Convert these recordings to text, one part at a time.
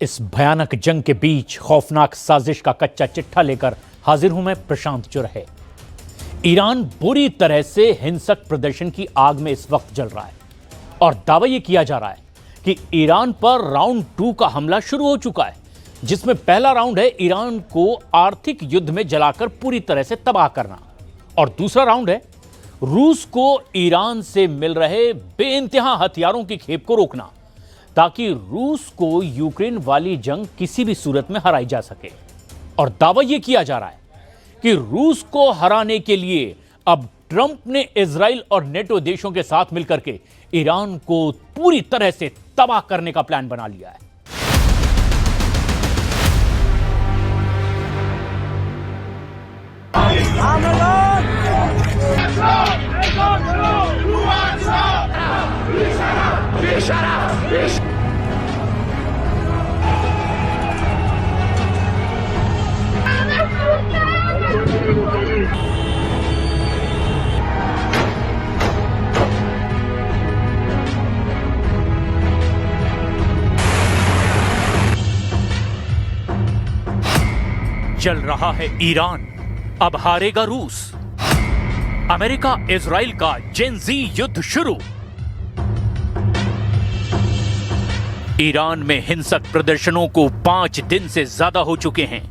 इस भयानक जंग के बीच खौफनाक साजिश का कच्चा चिट्ठा लेकर हाजिर हूं मैं प्रशांत चुरहे। ईरान बुरी तरह से हिंसक प्रदर्शन की आग में इस वक्त जल रहा है और दावा यह किया जा रहा है कि ईरान पर राउंड 2 का हमला शुरू हो चुका है, जिसमें पहला राउंड है ईरान को आर्थिक युद्ध में जलाकर पूरी तरह से तबाह करना और दूसरा राउंड है रूस को ईरान से मिल रहे बेइंतहा हथियारों की खेप को रोकना, ताकि रूस को यूक्रेन वाली जंग किसी भी सूरत में हराई जा सके। और दावा यह किया जा रहा है कि रूस को हराने के लिए अब ट्रंप ने इजराइल और नेटो देशों के साथ मिलकर के ईरान को पूरी तरह से तबाह करने का प्लान बना लिया है। चल रहा है ईरान, अब हारेगा रूस। अमेरिका इजराइल का जेन ज़ी युद्ध शुरू। ईरान में हिंसक प्रदर्शनों को 5 दिन से ज्यादा हो चुके हैं।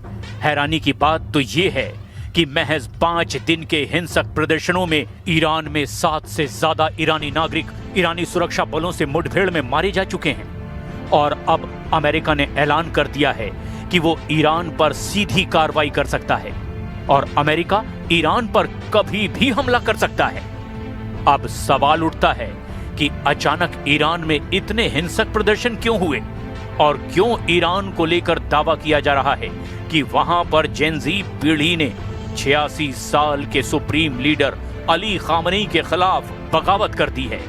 हैरानी की बात तो यह है कि महज 5 दिन के हिंसक प्रदर्शनों में ईरान में 7 से ज्यादा ईरानी नागरिक ईरानी सुरक्षा बलों से मुठभेड़ में मारे जा चुके हैं। और अब अमेरिका ने ऐलान कर दिया है कि वो ईरान पर सीधी कार्रवाई कर सकता है और अमेरिका ईरान पर कभी भी हमला कर सकता है। अब सवाल उठता है कि अचानक ईरान में इतने हिंसक प्रदर्शन क्यों हुए और क्यों ईरान को लेकर दावा किया जा रहा है कि वहां पर जेन ज़ी पीढ़ी ने 86 साल के सुप्रीम लीडर अली खामनेई के खिलाफ बगावत कर दी है।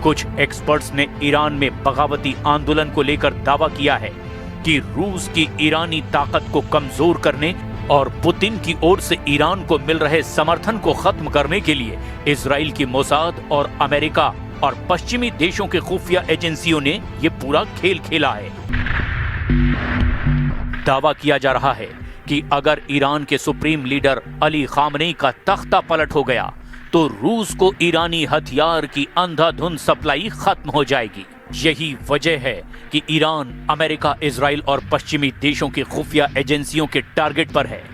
कुछ एक्सपर्ट्स ने ईरान में बगावती आंदोलन को लेकर दावा किया है कि रूस की ईरानी ताकत को कमजोर करने और पुतिन की ओर से ईरान को मिल रहे समर्थन को खत्म करने के लिए इजराइल की मोसाद और अमेरिका और पश्चिमी देशों के खुफिया एजेंसियों ने यह पूरा खेल खेला है। दावा किया जा रहा है कि अगर ईरान के सुप्रीम लीडर अली खामनेई का तख्ता पलट हो गया तो रूस को ईरानी हथियार की अंधाधुंध सप्लाई खत्म हो जाएगी। यही वजह है कि ईरान अमेरिका, इजराइल और पश्चिमी देशों के खुफिया एजेंसियों के टारगेट पर है।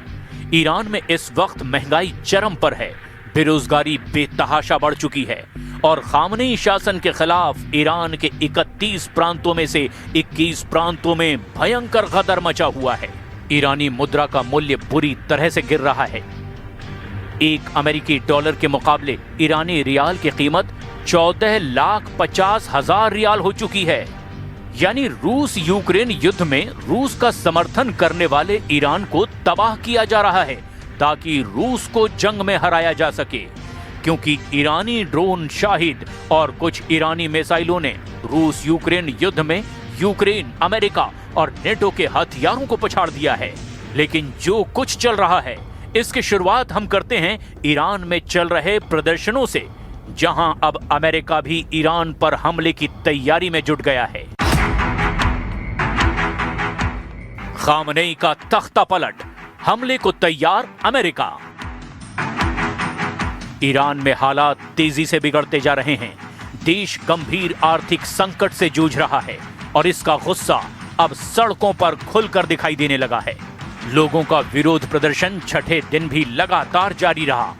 ईरान में इस वक्त महंगाई चरम पर है, बेरोजगारी बेतहाशा बढ़ चुकी है और खामनेई शासन के खिलाफ ईरान के 31 प्रांतों में से 21 प्रांतों में भयंकर गदर मचा हुआ है। ईरानी मुद्रा का मूल्य बुरी तरह से गिर रहा है। एक अमेरिकी डॉलर के मुकाबले ईरानी रियाल की कीमत 14,50,000 रियाल हो चुकी है। यानी रूस यूक्रेन युद्ध में रूस का समर्थन करने वाले ईरान को तबाह किया जा रहा है ताकि रूस को जंग में हराया जा सके, क्योंकि ईरानी ड्रोन शाहिद और कुछ ईरानी मिसाइलों ने रूस यूक्रेन युद्ध में यूक्रेन, अमेरिका और नेटो के हथियारों को पछाड़ दिया है। लेकिन जो कुछ चल रहा है इसकी शुरुआत हम करते हैं ईरान में चल रहे प्रदर्शनों से, जहां अब अमेरिका भी ईरान पर हमले की तैयारी में जुट गया है। खामनेई का तख्ता पलट, हमले को तैयार अमेरिका। ईरान में हालात तेजी से बिगड़ते जा रहे हैं। देश गंभीर आर्थिक संकट से जूझ रहा है और इसका गुस्सा अब सड़कों पर खुलकर दिखाई देने लगा है। लोगों का विरोध प्रदर्शन छठे दिन भी लगातार जारी रहा।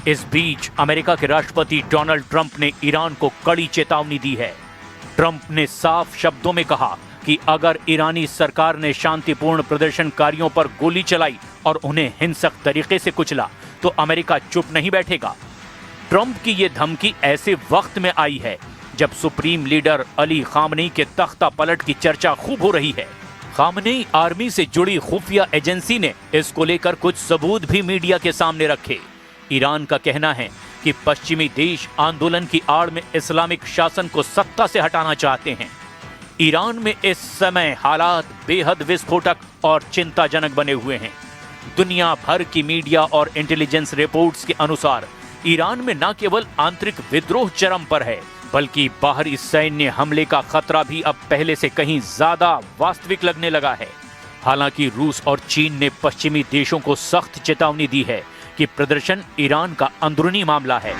इस बीच अमेरिका के राष्ट्रपति डोनाल्ड ट्रंप ने ईरान को कड़ी चेतावनी दी है। ट्रंप ने साफ शब्दों में कहा कि अगर ईरानी सरकार ने शांतिपूर्ण प्रदर्शनकारियों पर गोली चलाई और उन्हें हिंसक तरीके से कुचला तो अमेरिका चुप नहीं बैठेगा। ट्रंप की यह धमकी ऐसे वक्त में आई है जब सुप्रीम लीडर अली खामनेई के तख्ता पलट की चर्चा खूब हो रही है। खामनेई आर्मी से जुड़ी खुफिया एजेंसी ने इसको लेकर कुछ सबूत भी मीडिया के सामने रखे। ईरान का कहना है कि पश्चिमी देश आंदोलन की आड़ में इस्लामिक शासन को सत्ता से हटाना चाहते हैं। ईरान में इस समय हालात बेहद विस्फोटक और चिंताजनक बने हुए हैं। दुनिया भर की मीडिया और इंटेलिजेंस रिपोर्ट्स के अनुसार ईरान में न केवल आंतरिक विद्रोह चरम पर है, बल्कि बाहरी सैन्य हमले का खतरा भी अब पहले से कहीं ज्यादा वास्तविक लगने लगा है। हालांकि रूस और चीन ने पश्चिमी देशों को सख्त चेतावनी दी है कि प्रदर्शन ईरान का अंदरूनी मामला है।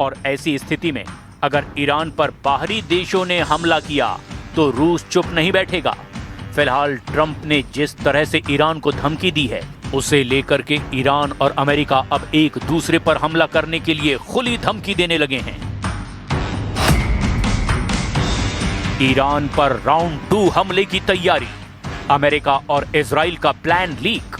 और ऐसी स्थिति में अगर ईरान पर बाहरी देशों ने हमला किया तो रूस चुप नहीं बैठेगा। फिलहाल ट्रंप ने जिस तरह से ईरान को धमकी दी है, उसे लेकर के ईरान और अमेरिका अब एक दूसरे पर हमला करने के लिए खुली धमकी देने लगे हैं। ईरान पर राउंड 2 हमले की तैयारी, अमेरिका और इजराइल का प्लान लीक।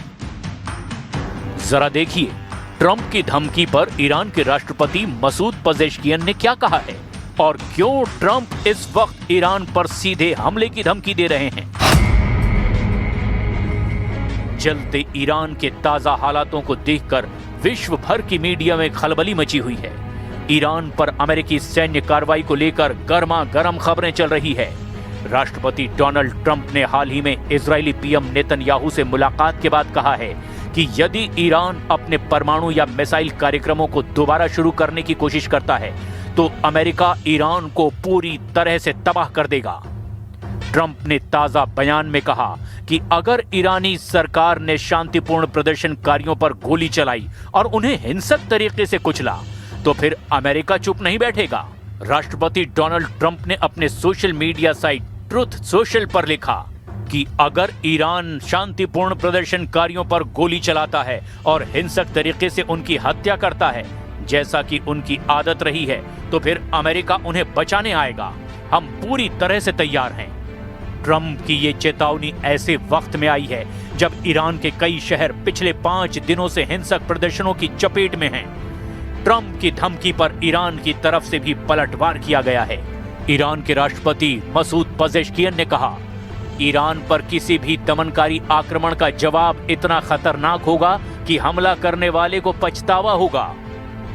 जरा देखिए ट्रंप की धमकी पर ईरान के राष्ट्रपति मसूद पजेश्कियन ने क्या कहा है और क्यों ट्रंप इस वक्त ईरान पर सीधे हमले की धमकी दे रहे हैं। जलते ईरान के ताजा हालातों को देखकर विश्व भर की मीडिया में खलबली मची हुई है। ईरान पर अमेरिकी सैन्य कार्रवाई को लेकर गर्मा गर्म खबरें चल रही है। राष्ट्रपति डोनाल्ड ट्रंप ने हाल ही में इजरायली पीएम नेतन्याहू से मुलाकात के बाद कहा है कि यदि ईरान अपने परमाणु या मिसाइल कार्यक्रमों को दोबारा शुरू करने की कोशिश करता है तो अमेरिका ईरान को पूरी तरह से तबाह कर देगा। ट्रंप ने ताजा बयान में कहा कि अगर ईरानी सरकार ने शांतिपूर्ण प्रदर्शनकारियों पर गोली चलाई और उन्हें हिंसक तरीके से कुचला तो फिर अमेरिका चुप नहीं बैठेगा। राष्ट्रपति डोनाल्ड ट्रंप ने अपने social media site truth social पर लिखा कि अगर ईरान शांतिपूर्ण प्रदर्शनकारियों पर गोली चलाता है और हिंसक तरीके से उनकी हत्या करता है, जैसा कि उनकी आदत रही है, तो फिर अमेरिका उन्हें बचाने आएगा। हम पूरी तरह से तैयार हैं। ट्रंप की ये चेतावनी ऐसे वक्त में आई है जब ईरान के कई शहर पिछले 5 दिनों से हिंसक प्रदर्शनों की चपेट में हैं। ट्रंप की धमकी पर ईरान की तरफ से भी पलटवार किया गया है। ईरान के राष्ट्रपति मसूद पजेश्कियन ने कहा, ईरान पर किसी भी दमनकारी आक्रमण का जवाब इतना खतरनाक होगा कि हमला करने वाले को पछतावा होगा।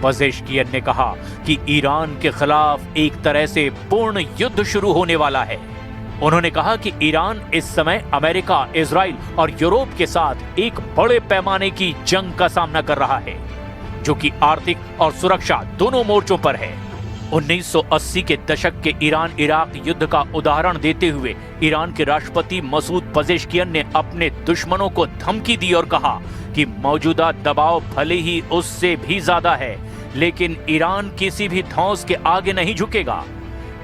पजेश्कियन ने कहा कि ईरान के खिलाफ एक तरह से पूर्ण युद्ध शुरू होने वाला है। उन्होंने कहा कि ईरान इस समय अमेरिका, इजराइल और यूरोप के साथ एक बड़े पैमाने की जंग का सामना कर रहा है, जो कि आर्थिक और सुरक्षा दोनों मोर्चों पर है। 1980 के दशक के ईरान इराक युद्ध का उदाहरण देते हुए ईरान के राष्ट्रपति मसूद पजेश्कियन ने अपने दुश्मनों को धमकी दी और कहा कि मौजूदा दबाव भले ही उससे भी ज्यादा है, लेकिन ईरान किसी भी धौंस के आगे नहीं झुकेगा।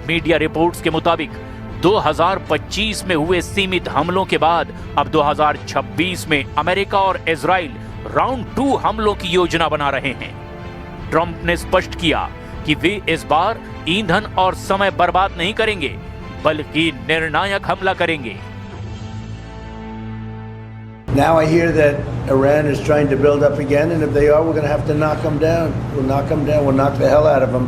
मीडिया रिपोर्ट्स के मुताबिक 2025 में हुए सीमित हमलों के बाद अब 2026 में अमेरिका और इजराइल राउंड 2 हमलों की योजना बना रहे हैं। ट्रंप ने स्पष्ट किया कि वे इस बार ईंधन और समय बर्बाद नहीं करेंगे, बल्कि निर्णायक हमला करेंगे। Now I hear that Iran is trying to build up again, and if they are, we're going to have to knock them down. We'll knock them down. We'll knock the hell out of them.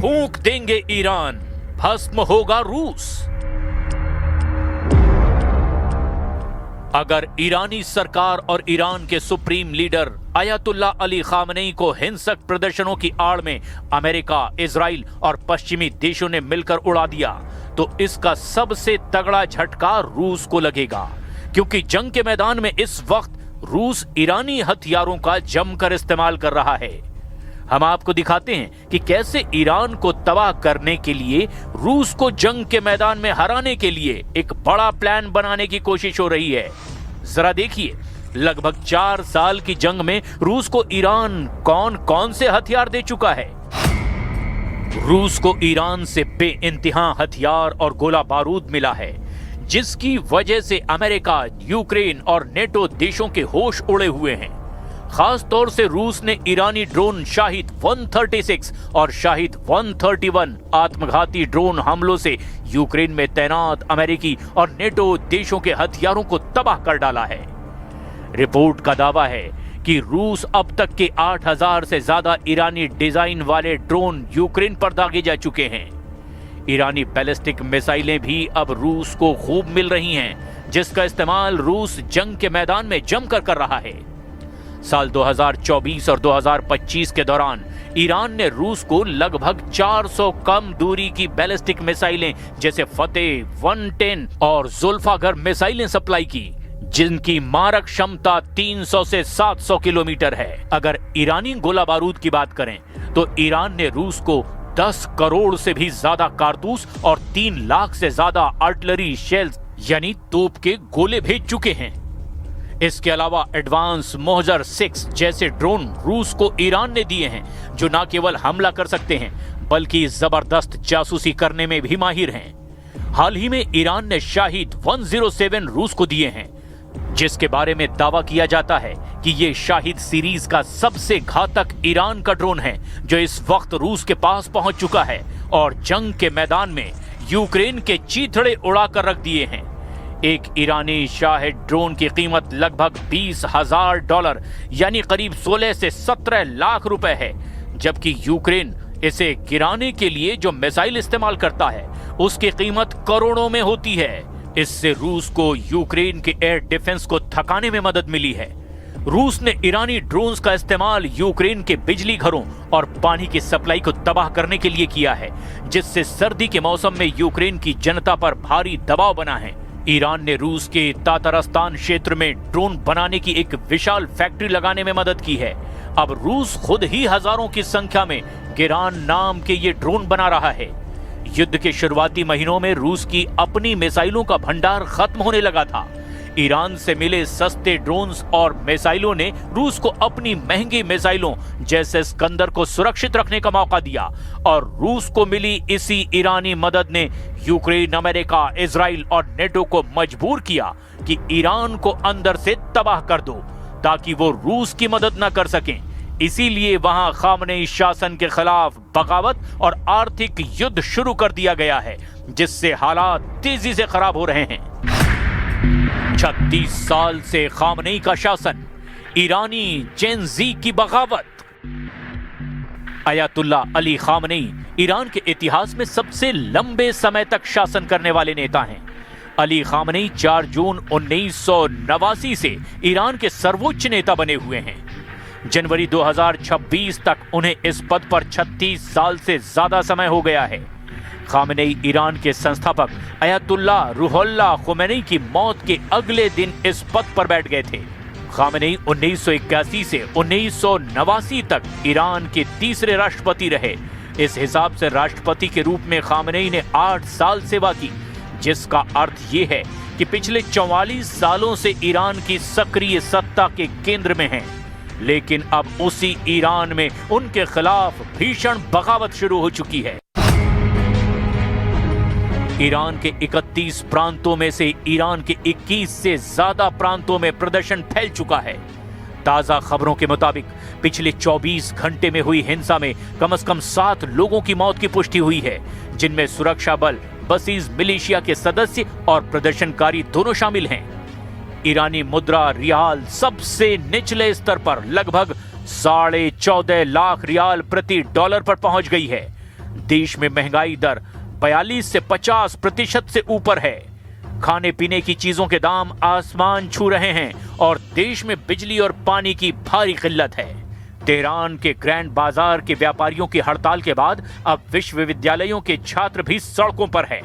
फूंक देंगे Iran, भस्म होगा रूस। अगर ईरानी सरकार और Iran के supreme leader अयतुल्ला Ali Khamenei को हिंसक प्रदर्शनों की आड़ में अमेरिका, इजराइल और पश्चिमी देशों ने मिलकर उड़ा दिया तो इसका सबसे तगड़ा झटका रूस को लगेगा, क्योंकि जंग के मैदान में इस वक्त रूस ईरानी हथियारों का जमकर इस्तेमाल कर रहा है। हम आपको दिखाते हैं कि कैसे ईरान को तबाह करने के लिए, रूस को जंग के मैदान में हराने के लिए एक बड़ा प्लान बनाने की कोशिश हो रही है। जरा देखिए, लगभग 4 साल की जंग में रूस को ईरान कौन कौन से हथियार दे चुका है। रूस को ईरान से बेइंतहा हथियार और गोला बारूद मिला है, जिसकी वजह से अमेरिका, यूक्रेन और नेटो देशों के होश उड़े हुए हैं। खास तौर से रूस ने ईरानी ड्रोन शाहिद 136 और शाहिद 131 आत्मघाती ड्रोन हमलों से यूक्रेन में तैनात अमेरिकी और नेटो देशों के हथियारों को तबाह कर डाला है। रिपोर्ट का दावा है कि रूस अब तक के 8000 से ज्यादा ईरानी डिजाइन वाले ड्रोन यूक्रेन पर दागे जा चुके हैं। ईरानी बैलिस्टिक मिसाइलें भी अब रूस को खूब मिल रही हैं, जिसका इस्तेमाल रूस जंग के मैदान में जमकर कर रहा है। साल 2024 और 2025 के दौरान ईरान ने रूस को लगभग 400 कम दूरी की बैलिस्टिक मिसाइलें जैसे फतेह 110 और जुल्फागर मिसाइलें सप्लाई की, जिनकी मारक क्षमता 300 से 700 किलोमीटर है। अगर ईरानी गोला बारूद की बात करें तो ईरान ने रूस को 10 करोड़ से भी ज्यादा कारतूस और 3 लाख से ज्यादा आर्टिलरी शेल्स यानी तोप के गोले भेज चुके हैं। इसके अलावा एडवांस मोहजर 6 जैसे ड्रोन रूस को ईरान ने दिए हैं, जो न केवल हमला कर सकते हैं बल्कि जबरदस्त जासूसी करने में भी माहिर हैं। हाल ही में ईरान ने शाहिद 107 रूस को दिए हैं, जिसके बारे में दावा किया जाता है कि ये शाहिद सीरीज का सबसे घातक ईरान का ड्रोन है, जो इस वक्त रूस के पास पहुंच चुका है और जंग के मैदान में यूक्रेन के चीथड़े उड़ाकर रख दिए हैं। एक ईरानी शाहिद ड्रोन की कीमत लगभग $20,000 यानी करीब 16 से 17 लाख रुपए है, जबकि यूक्रेन इसे गिराने के लिए जो मिसाइल इस्तेमाल करता है उसकी कीमत करोड़ों में होती है। इससे रूस को यूक्रेन के एयर डिफेंस को थकाने में मदद मिली है। रूस ने ईरानी ड्रोन्स का इस्तेमाल यूक्रेन के बिजली घरों और पानी की सप्लाई को तबाह करने के लिए किया है, जिससे सर्दी के मौसम में यूक्रेन की जनता पर भारी दबाव बना है। ईरान ने रूस के तातारस्तान क्षेत्र में ड्रोन बनाने की एक विशाल फैक्ट्री लगाने में मदद की है। अब रूस खुद ही हजारों की संख्या में गिरान नाम के ये ड्रोन बना रहा है। युद्ध के शुरुआती महीनों में रूस की अपनी मिसाइलों का भंडार खत्म होने लगा था। ईरान से मिले सस्ते ड्रोन्स और मिसाइलों ने रूस को अपनी महंगी मिसाइलों जैसे स्कंदर को सुरक्षित रखने का मौका दिया, और रूस को मिली इसी ईरानी मदद ने यूक्रेन, अमेरिका, इजराइल और नेटो को मजबूर किया कि ईरान को अंदर से तबाह कर दो, ताकि वो रूस की मदद न कर सकें। इसीलिए वहां खामनेई शासन के खिलाफ बगावत और आर्थिक युद्ध शुरू कर दिया गया है, जिससे हालात तेजी से खराब हो रहे हैं। 36 साल से खामनेई का शासन, ईरानी जेन जी की बगावत। अयातुल्ला अली खामनेई ईरान के इतिहास में सबसे लंबे समय तक शासन करने वाले नेता हैं। अली खामनेई 4 जून 1989 से ईरान के सर्वोच्च नेता बने हुए हैं। जनवरी 2026 तक उन्हें इस पद पर 36 साल से ज्यादा समय हो गया है। खामनेई ईरान के संस्थापक अयातुल्ला रूहुल्लाह खुमैनी की मौत के अगले दिन इस पद पर बैठ गए थे। खामनेई 1981 से 1989 तक ईरान के तीसरे राष्ट्रपति रहे। इस हिसाब से राष्ट्रपति के रूप में खामनेई ने 8 साल सेवा की, जिसका अर्थ ये है कि पिछले 44 सालों से ईरान की सक्रिय सत्ता के केंद्र में हैं। लेकिन अब उसी ईरान में उनके खिलाफ भीषण बगावत शुरू हो चुकी है। ईरान के 31 प्रांतों में से ईरान के 21 से ज्यादा प्रांतों में प्रदर्शन फैल चुका है। ताजा खबरों के मुताबिक पिछले 24 घंटे में हुई हिंसा में कम से कम 7 लोगों की मौत की पुष्टि हुई है, जिनमें सुरक्षा बल, बसीज मिलिशिया के सदस्य और प्रदर्शनकारी दोनों शामिल हैं। ईरानी मुद्रा रियाल सबसे निचले स्तर पर लगभग 14.5 लाख रियाल प्रति डॉलर पर पहुंच गई है। देश में महंगाई दर 42 से 50% से ऊपर है। खाने पीने की चीजों के दाम आसमान छू रहे हैं और देश में बिजली और पानी की भारी किल्लत है। तेहरान के ग्रैंड बाजार के व्यापारियों की हड़ताल के बाद अब विश्वविद्यालयों के छात्र भी सड़कों पर हैं।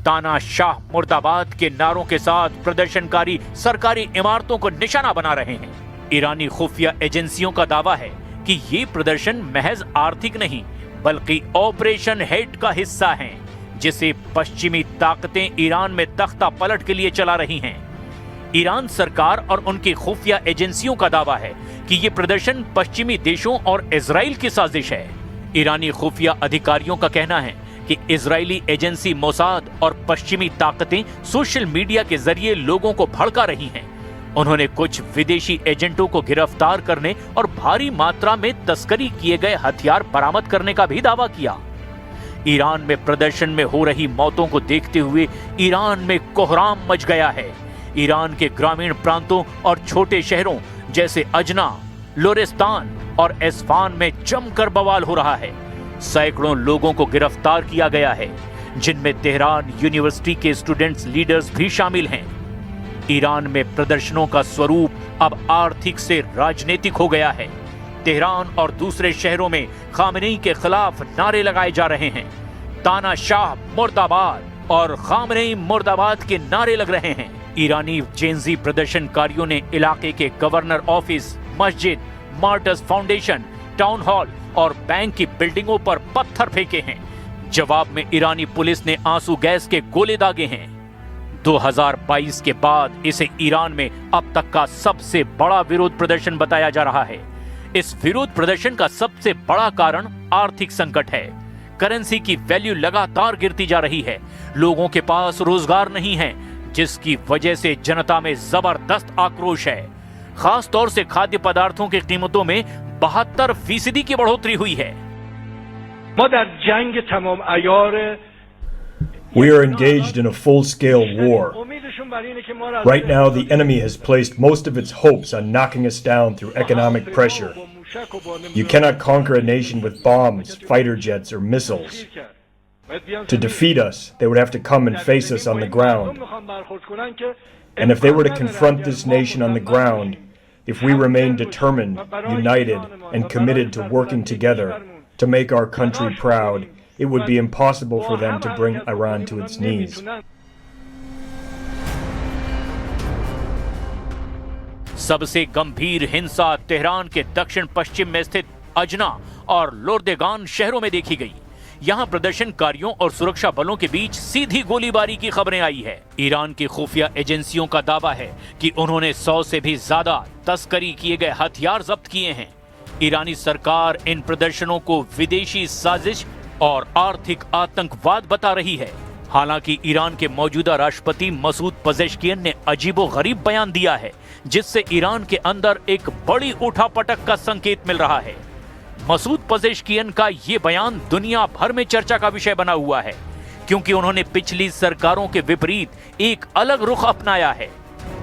तानाशाह मुर्दाबाद के नारों के साथ प्रदर्शनकारी सरकारी इमारतों को निशाना बना रहे हैं। ईरानी खुफिया एजेंसियों का दावा है कि ये प्रदर्शन महज आर्थिक नहीं बल्कि ऑपरेशन हेड का हिस्सा हैं, जिसे पश्चिमी ताकतें ईरान में तख्ता पलट के लिए चला रही हैं। ईरान सरकार और उनकी खुफिया एजेंसियों का दावा है कि ये प्रदर्शन पश्चिमी देशों और इजराइल की साजिश है। ईरानी खुफिया अधिकारियों का कहना है कि इजरायली एजेंसी मोसाद और पश्चिमी ताकतें सोशल मीडिया के जरिए लोगों को भड़का रही हैं। उन्होंने कुछ विदेशी एजेंटों को गिरफ्तार करने और भारी मात्रा में तस्करी किए गए हथियार बरामद करने का भी दावा किया। ईरान में प्रदर्शन में हो रही मौतों को देखते हुए ईरान में कोहराम मच गया है। ईरान के ग्रामीण प्रांतों और छोटे शहरों जैसे अजना, लोरेस्तान और एस्फान में जमकर बवाल हो रहा है। सैकड़ों लोगों को गिरफ्तार किया गया है, जिनमें तेहरान यूनिवर्सिटी के स्टूडेंट्स लीडर्स भी शामिल हैं। ईरान में प्रदर्शनों का स्वरूप अब आर्थिक से राजनीतिक हो गया है। तेहरान और दूसरे शहरों में खामनेई के खिलाफ नारे लगाए जा रहे हैं। तानाशाह मुर्दाबाद और खामनेई मुर्दाबाद के नारे लग रहे हैं। ईरानी जेनजी प्रदर्शनकारियों ने इलाके के गवर्नर ऑफिस, मस्जिद, मार्टर्स फाउंडेशन, टाउन हॉल और बैंक की बिल्डिंगों पर पत्थर फेंके हैं। जवाब में ईरानी पुलिस ने आंसू गैस के गोले दागे हैं। 2022 के बाद इसे ईरान में अब तक का सबसे बड़ा विरोध प्रदर्शन बताया जा रहा है। इस विरोध प्रदर्शन का सबसे बड़ा कारण आर्थिक संकट है। करेंसी की वैल्यू लगातार गिरती जा रही है। लोगों के पास रोजगार नहीं है, जिसकी वजह से जनता में जबरदस्त आक्रोश है। खास तौर से खाद्य पदार्थों की कीमतों में 72% की बढ़ोतरी हुई है। We are engaged in a full-scale war. Right now, the enemy has placed most of its hopes on knocking us down through economic pressure. You cannot conquer a nation with bombs, fighter jets, or missiles. To defeat us, they would have to come and face us on the ground. And if they were to confront this nation on the ground, if we remain determined, united, and committed to working together to make our country proud, it would be impossible for them to bring Iran to its knees. सबसे गंभीर हिंसा Tehran के दक्षिण पश्चिम में स्थित अजना और लोर्देगान शहरों में देखी गई। यहां प्रदर्शनकारियों और सुरक्षा बलों के बीच सीधी गोलीबारी की खबरें आई है। ईरान की खुफिया एजेंसियों का दावा है कि उन्होंने 100 से भी ज्यादा तस्करी किए गए हथियार जब्त किए हैं। ईरानी सरकार इन प्रदर्शनों को विदेशी साजिश और आर्थिक आतंकवाद बता रही है। हालांकि ईरान के मौजूदा राष्ट्रपति मसूद पजेश्कियन ने अजीबोगरीब बयान दिया है, जिससे ईरान के अंदर एक बड़ी उठापटक का संकेत मिल रहा है। मसूद पजेश्कियन का ये बयान दुनिया भर में चर्चा का विषय बना हुआ है, क्योंकि उन्होंने पिछली सरकारों के विपरीत एक अलग रुख अपनाया है।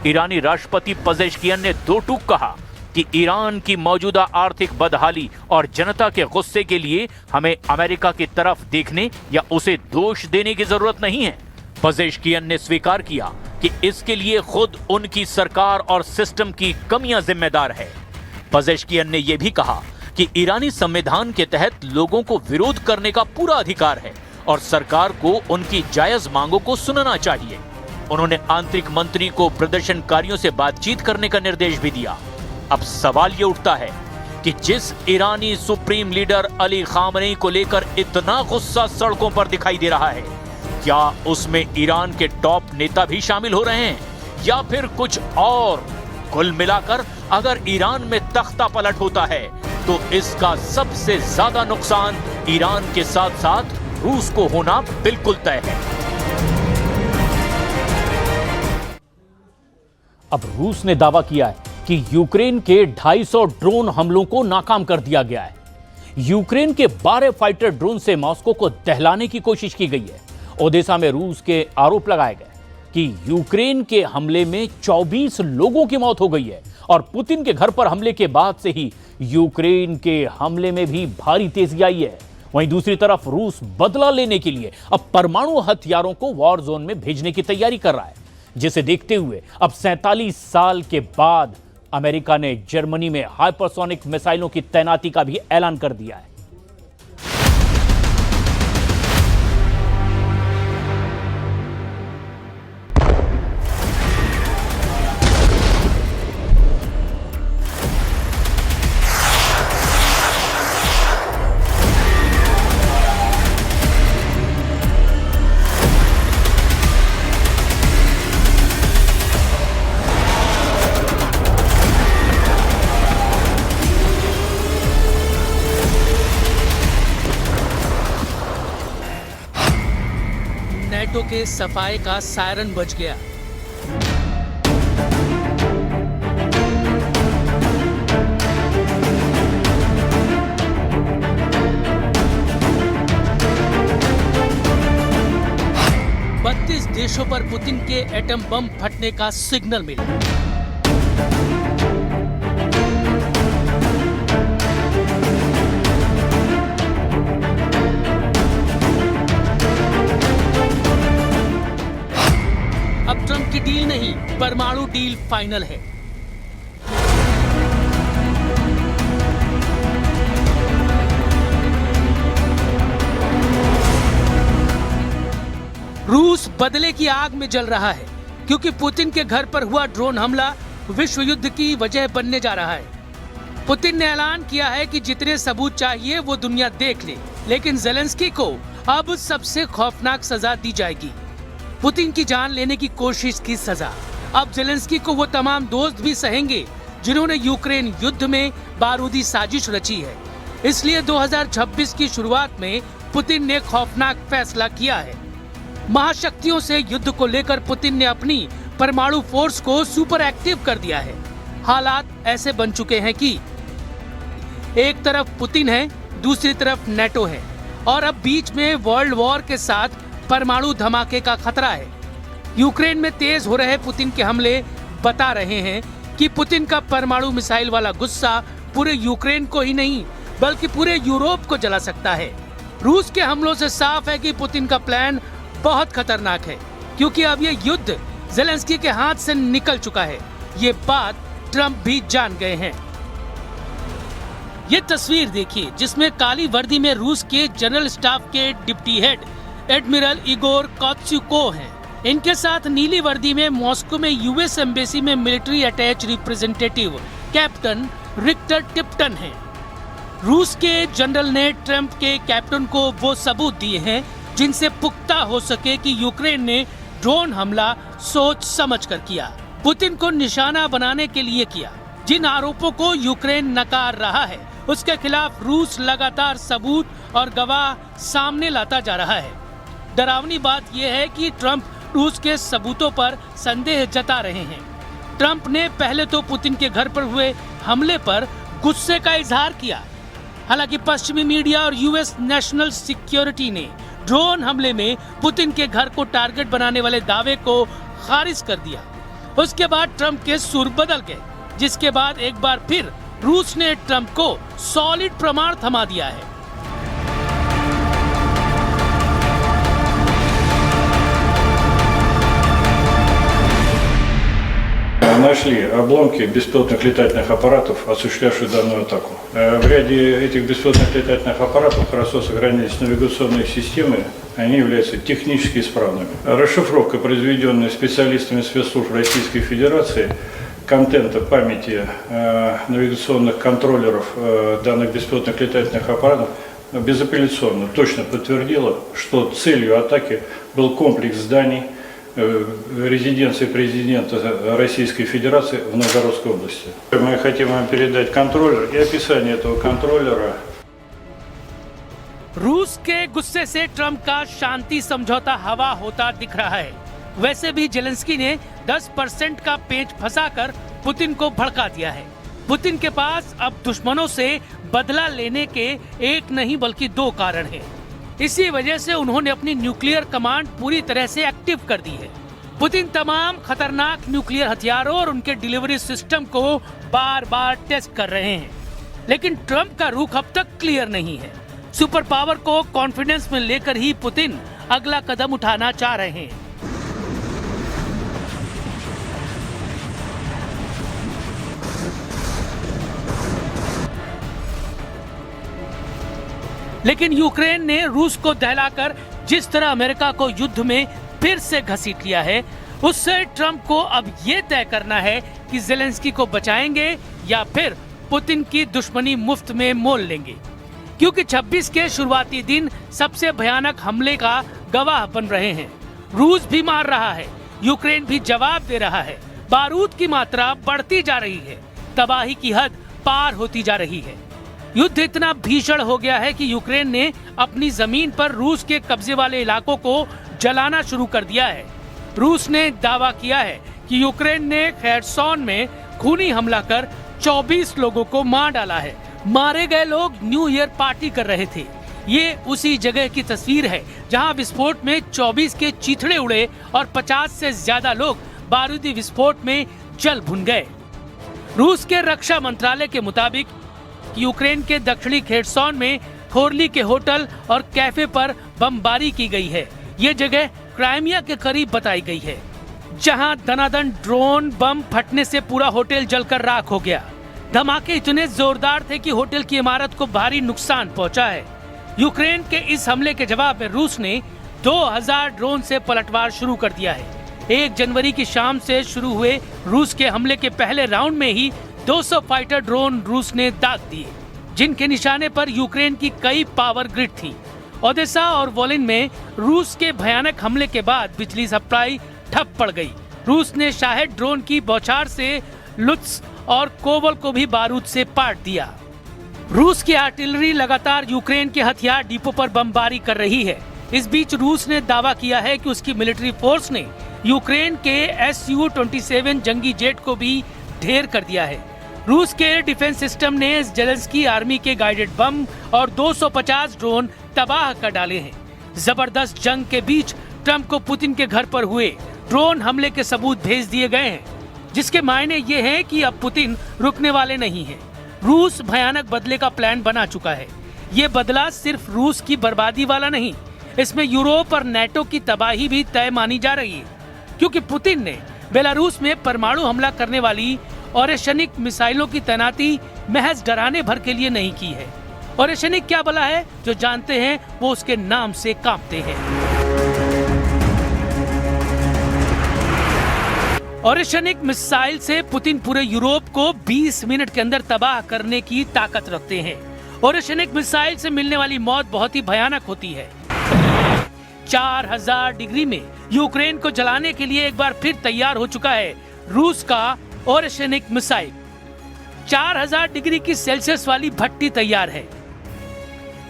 ईरानी राष्ट्रपति पजेश्कियन ने दो टूक कहा कि ईरान की मौजूदा आर्थिक बदहाली और जनता के गुस्से के लिए हमें अमेरिका की तरफ देखने या उसे दोष देने की जरूरत नहीं है। पजेश्कियन ने स्वीकार किया कि इसके लिए खुद उनकी सरकार और सिस्टम की कमियां जिम्मेदार है। पजेश्कियन ने यह भी कहा कि ईरानी संविधान के तहत लोगों को विरोध करने का पूरा अधिकार है और सरकार को उनकी जायज मांगों को सुनना चाहिए। उन्होंने आंतरिक मंत्री को प्रदर्शनकारियों से बातचीत करने का निर्देश भी दिया। अब सवाल ये उठता है कि जिस ईरानी सुप्रीम लीडर अली खामनेई को लेकर इतना गुस्सा सड़कों पर दिखाई दे रहा है, क्या उसमें ईरान के टॉप नेता भी शामिल हो रहे हैं या फिर कुछ और? कुल मिलाकर अगर ईरान में तख्ता पलट होता है तो इसका सबसे ज्यादा नुकसान ईरान के साथ साथ रूस को होना बिल्कुल तय है। अब रूस ने दावा किया है कि यूक्रेन के 250 ड्रोन हमलों को नाकाम कर दिया गया है। यूक्रेन के 12 फाइटर ड्रोन से मॉस्को को दहलाने की कोशिश की गई है। ओडेसा में रूस के आरोप लगाए गए कि यूक्रेन के हमले में 24 लोगों की मौत हो गई है और पुतिन के घर पर हमले के बाद से ही यूक्रेन के हमले में भी भारी तेजी आई है। वहीं दूसरी तरफ रूस बदला लेने के लिए अब परमाणु हथियारों को वॉर जोन में भेजने की तैयारी कर रहा है, जिसे देखते हुए अब 47 साल के बाद अमेरिका ने जर्मनी में हाइपरसोनिक मिसाइलों की तैनाती का भी ऐलान कर दिया है। के सफाई का सायरन बज गया। देशों पर पुतिन के एटम बम फटने का सिग्नल मिला। अब ट्रंप की डील नहीं, परमाणु डील फाइनल है। रूस बदले की आग में जल रहा है क्योंकि पुतिन के घर पर हुआ ड्रोन हमला विश्व युद्ध की वजह बनने जा रहा है। पुतिन ने ऐलान किया है कि जितने सबूत चाहिए वो दुनिया देख ले, लेकिन ज़ेलेंस्की को अब सबसे खौफनाक सजा दी जाएगी। पुतिन की जान लेने की कोशिश की सजा। अब ज़ेलेंस्की को वो तमाम दोस्त भी सहेंगे जिन्होंने यूक्रेन युद्ध में बारूदी साजिश रची है। इसलिए 2026 की शुरुआत में पुतिन ने खौफनाक फैसला किया है। महाशक्तियों से युद्ध को लेकर पुतिन ने अपनी परमाणु फोर्स को सुपर एक्टिव कर दिया है। हालात ऐसे बन चुके हैं कि एक तरफ पुतिन है, दूसरी तरफ नेटो है और अब बीच में वर्ल्ड वॉर के साथ परमाणु धमाके का खतरा है। यूक्रेन में तेज हो रहे पुतिन के हमले बता रहे हैं कि पुतिन का परमाणु मिसाइल वाला गुस्सा पूरे यूक्रेन को ही नहीं बल्कि पूरे यूरोप को जला सकता है। रूस के हमलों से साफ है कि पुतिन का प्लान बहुत खतरनाक है क्योंकि अब ये युद्ध ज़ेलेंस्की के हाथ से निकल चुका है। ये बात ट्रंप भी जान गए हैं। ये तस्वीर देखिए जिसमें काली वर्दी में रूस के जनरल स्टाफ के डिप्टी हेड एडमिरल इगोर कोत्स्युको हैं। इनके साथ नीली वर्दी में मॉस्को में यूएस एम्बेसी में military attach representative captain Richter Tibetan हैं। रूस के जनरल ने ट्रंप के कैप्टन को वो सबूत दिए हैं जिनसे पुख्ता हो सके कि यूक्रेन ने ड्रोन हमला सोच समझकर किया, पुतिन को निशाना बनाने के लिए किया। जिन आरोपों को यूक्रेन नकार रहा है उसके खिलाफ रूस लगातार सबूत और गवाह सामने लाता जा रहा है। डरावनी बात यह है कि ट्रंप रूस के सबूतों पर संदेह जता रहे हैं। ट्रंप ने पहले तो पुतिन के घर पर हुए हमले पर गुस्से का इजहार किया। हालांकि पश्चिमी मीडिया और यूएस नेशनल सिक्योरिटी ने ड्रोन हमले में पुतिन के घर को टारगेट बनाने वाले दावे को खारिज कर दिया। उसके बाद ट्रंप के सुर बदल गए, जिसके बाद एक बार फिर रूस ने ट्रंप को सॉलिड प्रमाण थमा दिया है। Нашли обломки беспилотных летательных аппаратов, осуществлявших данную атаку. В ряде этих беспилотных летательных аппаратов хорошо сохранились навигационные системы, они являются технически исправными. Расшифровка, произведенная специалистами спецслужб Российской Федерации, контента памяти навигационных контроллеров данных беспилотных летательных аппаратов безапелляционно точно подтвердила, что целью атаки был комплекс зданий резиденции президента Российской Федерации в Новгородской области. Мы хотим вам передать контроллер и описание этого контроллера. रूस के गुस्से से ट्रंप का शांति समझौता हवा होता दिख रहा है। वैसे भी ज़ेलेंस्की ने 10% का पेच फंसाकर पुतिन को भड़का दिया है। पुतिन के पास अब दुश्मनों से बदला लेने के एक नहीं बल्कि दो कारण हैं। इसी वजह से उन्होंने अपनी न्यूक्लियर कमांड पूरी तरह से एक्टिव कर दी है। पुतिन तमाम खतरनाक न्यूक्लियर हथियारों और उनके डिलीवरी सिस्टम को बार बार टेस्ट कर रहे हैं, लेकिन ट्रंप का रुख अब तक क्लियर नहीं है। सुपर पावर को कॉन्फिडेंस में लेकर ही पुतिन अगला कदम उठाना चाह रहे हैं। लेकिन यूक्रेन ने रूस को दहलाकर जिस तरह अमेरिका को युद्ध में फिर से घसीट लिया है, उससे ट्रंप को अब ये तय करना है कि ज़ेलेंस्की को बचाएंगे या फिर पुतिन की दुश्मनी मुफ्त में मोल लेंगे। क्योंकि 26 के शुरुआती दिन सबसे भयानक हमले का गवाह बन रहे हैं। रूस भी मार रहा है, यूक्रेन भी जवाब दे रहा है। बारूद की मात्रा बढ़ती जा रही है, तबाही की हद पार होती जा रही है। युद्ध इतना भीषण हो गया है कि यूक्रेन ने अपनी जमीन पर रूस के कब्जे वाले इलाकों को जलाना शुरू कर दिया है। रूस ने दावा किया है कि यूक्रेन ने खेर्सोन में खूनी हमला कर 24 लोगों को मार डाला है। मारे गए लोग न्यू ईयर पार्टी कर रहे थे, ये उसी जगह की तस्वीर है जहां विस्फोट में 24 के चीथड़े उड़े और 50 से ज्यादा लोग बारूदी विस्फोट में जल भुन गए। रूस के रक्षा मंत्रालय के मुताबिक यूक्रेन के दक्षिणी खेर्सोन में खोरली के होटल और कैफे पर बमबारी की गई है। ये जगह क्राइमिया के करीब बताई गई है, जहां दनादन ड्रोन बम फटने से पूरा होटल जलकर राख हो गया। धमाके इतने जोरदार थे कि होटल की इमारत को भारी नुकसान पहुंचा है। यूक्रेन के इस हमले के जवाब में रूस ने 2000 ड्रोन से पलटवार शुरू कर दिया है। 1 जनवरी की शाम से शुरू हुए रूस के हमले के पहले राउंड में ही 200 फाइटर ड्रोन रूस ने दाग दिए, जिनके निशाने पर यूक्रेन की कई पावर ग्रिड थी। ओदेसा और वोलिन में रूस के भयानक हमले के बाद बिजली सप्लाई ठप पड़ गई। रूस ने शाहेद ड्रोन की बौछार से लुत्स्क और कोवल को भी बारूद से पाट दिया। रूस की आर्टिलरी लगातार यूक्रेन के हथियार डिपो पर बमबारी कर रही है। इस बीच रूस ने दावा किया है कि उसकी मिलिट्री फोर्स ने यूक्रेन के Su-27 जंगी जेट को भी ढेर कर दिया है। रूस के एयर डिफेंस सिस्टम ने जेलेंस्की आर्मी के गाइडेड बम और 250 ड्रोन तबाह कर डाले हैं। जबरदस्त जंग के बीच ट्रंप को पुतिन के घर पर हुए ड्रोन हमले के सबूत भेज दिए गए हैं, जिसके मायने ये हैं कि अब पुतिन रुकने वाले नहीं हैं। रूस भयानक बदले का प्लान बना चुका है। ये बदला सिर्फ रूस की बर्बादी वाला नहीं, इसमें यूरोप और नेटो की तबाही भी तय मानी जा रही है, क्योंकि पुतिन ने बेलारूस में परमाणु हमला करने वाली ओरेशनिक मिसाइलों की तैनाती महज डराने भर के लिए नहीं की है। ओरेशनिक क्या बला है, जो जानते हैं वो उसके नाम से कांपते हैं। ओरेशनिक मिसाइल से पुतिन पूरे यूरोप को 20 मिनट के अंदर तबाह करने की ताकत रखते हैं। ओरेशनिक मिसाइल से मिलने वाली मौत बहुत ही भयानक होती है। 4000 डिग्री में यूक्रेन को जलाने के लिए एक बार फिर तैयार हो चुका है रूस का ओरेशनिक मिसाइल। 4000 डिग्री की सेल्सियस वाली भट्टी तैयार है।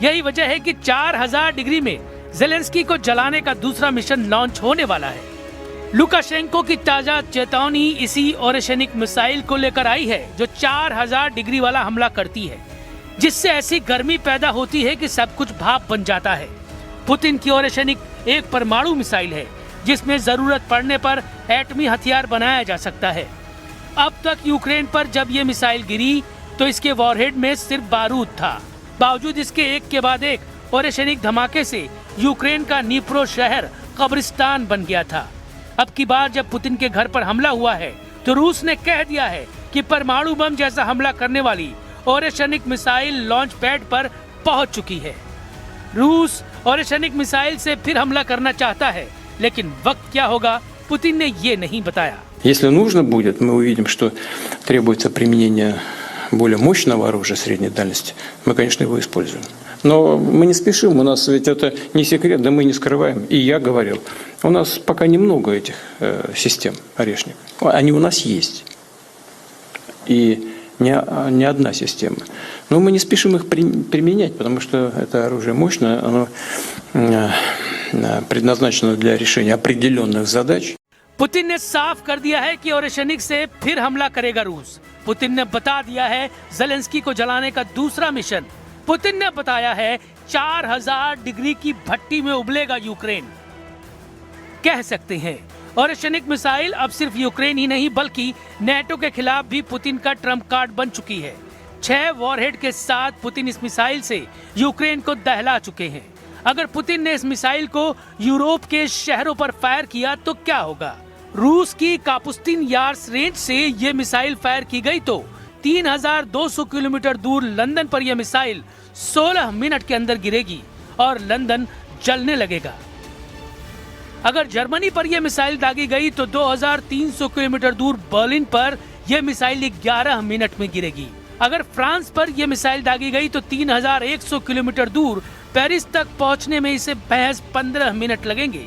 यही वजह है कि 4000 डिग्री में जेलेंस्की को जलाने का दूसरा मिशन लॉन्च होने वाला है। लुकाशेंको की ताजा चेतावनी इसी ओरेशनिक मिसाइल को लेकर आई है, जो 4000 डिग्री वाला हमला करती है, जिससे ऐसी गर्मी पैदा होती है कि सब कुछ भाप बन जाता है। पुतिन की ओरेशनिक एक परमाणु मिसाइल है, जिसमें जरूरत पड़ने पर एटमी हथियार बनाया जा सकता है। अब तक यूक्रेन पर जब ये मिसाइल गिरी तो इसके वॉरहेड में सिर्फ बारूद था। बावजूद इसके एक के बाद एक ओरेशनिक धमाके से यूक्रेन का नीप्रो शहर कब्रिस्तान बन गया था। अब की बार जब पुतिन के घर पर हमला हुआ है तो रूस ने कह दिया है कि परमाणु बम जैसा हमला करने वाली ओरेशनिक मिसाइल लॉन्च पैड पर पहुंच चुकी है। रूस ओरेशनिक मिसाइल से फिर हमला करना चाहता है, लेकिन वक्त क्या होगा पुतिन ने ये नहीं बताया। Если нужно будет, мы увидим, что требуется применение более мощного оружия средней дальности, мы, конечно, его используем. Но мы не спешим, у нас ведь это не секрет, да мы не скрываем. И я говорил, у нас пока немного этих систем орешник. Они у нас есть. И не одна система. Но мы не спешим их применять, потому что это оружие мощное, оно предназначено для решения определенных задач. पुतिन ने साफ कर दिया है कि ओरेशनिक से फिर हमला करेगा रूस। पुतिन ने बता दिया है जेलेंस्की को जलाने का दूसरा मिशन। पुतिन ने बताया है 4000 डिग्री की भट्टी में उबलेगा यूक्रेन। कह सकते हैं ओरेशनिक मिसाइल अब सिर्फ यूक्रेन ही नहीं बल्कि नेटो के खिलाफ भी पुतिन का ट्रम्प कार्ड बन चुकी है। 6 वॉरहेड के साथ पुतिन इस मिसाइल से यूक्रेन को दहला चुके हैं। अगर पुतिन ने इस मिसाइल को यूरोप के शहरों पर फायर किया तो क्या होगा? रूस की कापुस्तीन यार्स रेंज से ये मिसाइल फायर की गई तो 3200 किलोमीटर दूर लंदन पर यह मिसाइल 16 मिनट के अंदर गिरेगी और लंदन जलने लगेगा। अगर जर्मनी पर यह मिसाइल दागी गई तो 2300 किलोमीटर दूर बर्लिन पर यह मिसाइल 11 मिनट में गिरेगी। अगर फ्रांस पर यह मिसाइल दागी गई तो 3100 किलोमीटर दूर पेरिस तक पहुंचने में इसे महज 15 मिनट लगेंगे।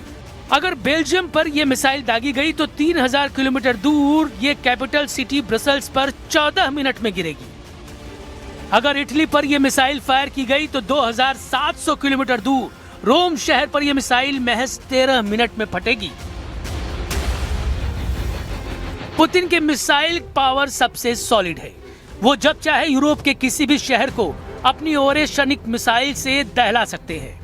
अगर बेल्जियम पर यह मिसाइल दागी गई तो 3000 किलोमीटर दूर ये कैपिटल सिटी ब्रसेल्स पर 14 मिनट में गिरेगी। अगर इटली पर यह मिसाइल फायर की गई तो 2700 किलोमीटर दूर रोम शहर पर यह मिसाइल महज 13 मिनट में फटेगी। पुतिन के मिसाइल पावर सबसे सॉलिड है। वो जब चाहे यूरोप के किसी भी शहर को अपनी ओरेशनिक मिसाइल से दहला सकते हैं।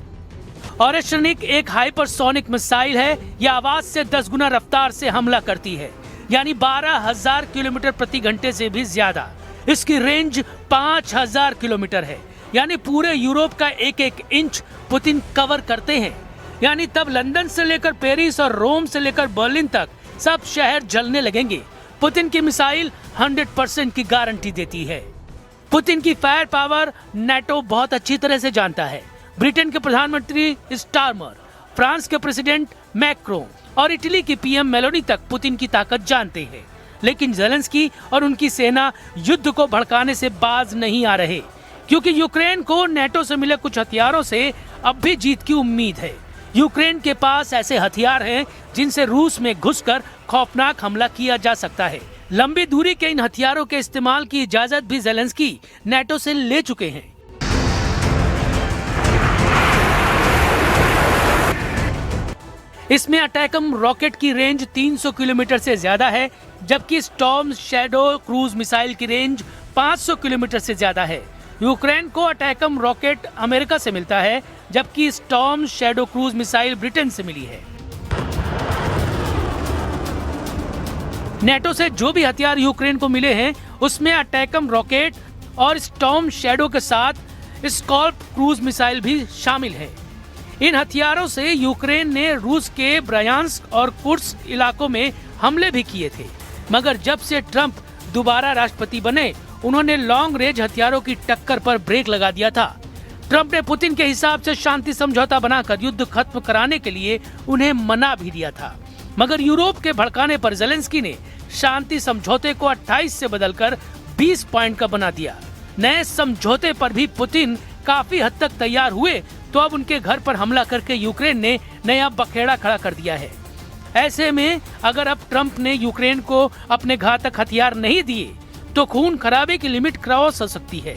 ओरेशनिक एक हाइपरसोनिक मिसाइल है। यह आवाज से 10 गुना रफ्तार से हमला करती है, यानी 12,000 किलोमीटर प्रति घंटे से भी ज्यादा। इसकी रेंज 5,000 किलोमीटर है, यानी पूरे यूरोप का एक एक इंच पुतिन कवर करते हैं। यानी तब लंदन से लेकर पेरिस और रोम से लेकर बर्लिन तक सब शहर जलने लगेंगे। पुतिन की मिसाइल 100% की गारंटी देती है। पुतिन की फायर पावर नेटो बहुत अच्छी तरह से जानता है। ब्रिटेन के प्रधानमंत्री स्टारमर, फ्रांस के प्रेसिडेंट मैक्रोन और इटली की पीएम मेलोनी तक पुतिन की ताकत जानते हैं। लेकिन ज़ेलेंस्की और उनकी सेना युद्ध को भड़काने से बाज नहीं आ रहे, क्योंकि यूक्रेन को नेटो से मिले कुछ हथियारों से अब भी जीत की उम्मीद है। यूक्रेन के पास ऐसे हथियार हैं जिनसे रूस में घुसकर खौफनाक हमला किया जा सकता है। लंबी दूरी के इन हथियारों के इस्तेमाल की इजाजत भी ज़ेलेंस्की नेटो से ले चुके हैं। इसमें अटैकम रॉकेट की रेंज 300 किलोमीटर से ज्यादा है, जबकि स्टॉर्म शैडो क्रूज मिसाइल की रेंज 500 किलोमीटर से ज्यादा है। यूक्रेन को अटैकम रॉकेट अमेरिका से मिलता है, जबकि storm shadow cruise missile Britain से मिली है। नेटो से जो भी हथियार यूक्रेन को मिले हैं, उसमें अटैकम रॉकेट और स्टॉर्म शैडो के साथ स्कॉर्प क्रूज मिसाइल भी शामिल है। इन हथियारों से यूक्रेन ने रूस के ब्रायांस्क और कुर्स्क इलाकों में हमले भी किए थे, मगर जब से ट्रंप दोबारा राष्ट्रपति बने, उन्होंने लॉन्ग रेंज हथियारों की टक्कर पर ब्रेक लगा दिया था। ट्रंप ने पुतिन के हिसाब से शांति समझौता बनाकर युद्ध खत्म कराने के लिए उन्हें मना भी दिया था, मगर यूरोप के भड़काने पर ज़ेलेंस्की ने शांति समझौते को 28 से बदलकर 20 पॉइंट का बना दिया। नए समझौते पर भी पुतिन काफी हद तक तैयार हुए, तो अब उनके घर पर हमला करके यूक्रेन ने नया बखेड़ा खड़ा कर दिया है। ऐसे में अगर अब ट्रंप ने यूक्रेन को अपने घातक हथियार नहीं दिए, तो खून खराबे की लिमिट क्रॉस हो सकती है।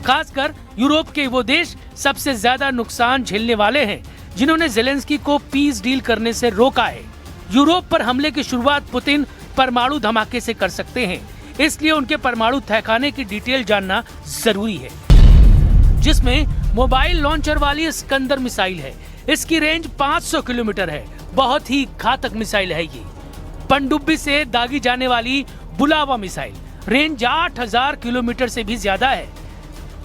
खासकर यूरोप के वो देश सबसे ज्यादा नुकसान झेलने वाले हैं, जिन्होंने ज़ेलेंस्की को पीस डील करने से रोका है। यूरोप पर हमले की शुरुआत पुतिन परमाणु धमाके से कर सकते हैं, इसलिए उनके परमाणु तहखाने की डिटेल जानना जरूरी है, जिसमें मोबाइल लॉन्चर वाली स्कंदर मिसाइल है। इसकी रेंज 500 किलोमीटर है। बहुत ही घातक मिसाइल है ये। पनडुब्बी से दागी जाने वाली बुलावा मिसाइल, रेंज 8,000 किलोमीटर से भी ज्यादा है।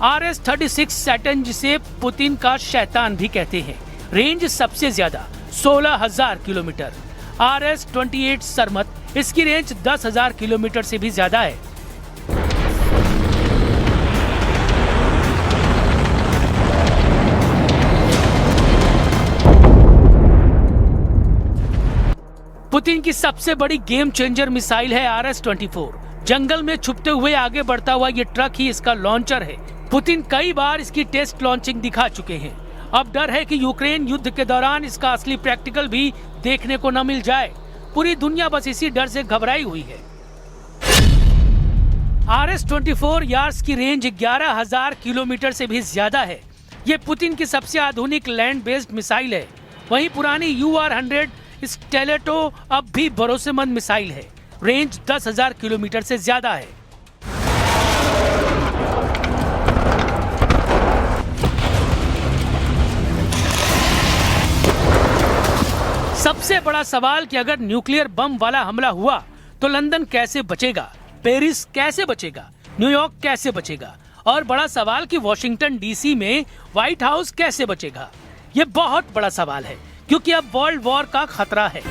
RS-36 सैटर्न, जिसे पुतिन का शैतान भी कहते हैं, रेंज सबसे ज्यादा 16,000 किलोमीटर। RS-28 सरमत, इसकी रेंज 10,000 किलोमीटर से भी ज्यादा है। पुतिन की सबसे बड़ी गेम चेंजर मिसाइल है RS-24। जंगल में छुपते हुए आगे बढ़ता हुआ ये ट्रक ही इसका लॉन्चर है। पुतिन कई बार इसकी टेस्ट लॉन्चिंग दिखा चुके हैं। अब डर है कि यूक्रेन युद्ध के दौरान इसका असली प्रैक्टिकल भी देखने को न मिल जाए। पूरी दुनिया बस इसी डर से घबराई हुई है। RS-24 यार्स की रेंज 11,000 किलोमीटर से भी ज्यादा है। ये पुतिन की सबसे आधुनिक लैंड बेस्ड मिसाइल है। वहीं पुरानी UR-100 स्टेलेटो अब भी भरोसेमंद मिसाइल है। रेंज 10,000 किलोमीटर से ज्यादा है। सबसे बड़ा सवाल कि अगर न्यूक्लियर बम वाला हमला हुआ तो लंदन कैसे बचेगा, पेरिस कैसे बचेगा, न्यूयॉर्क कैसे बचेगा, और बड़ा सवाल कि वॉशिंगटन DC में व्हाइट हाउस कैसे बचेगा। ये बहुत बड़ा सवाल है, क्योंकि अब वर्ल्ड वॉर का खतरा है।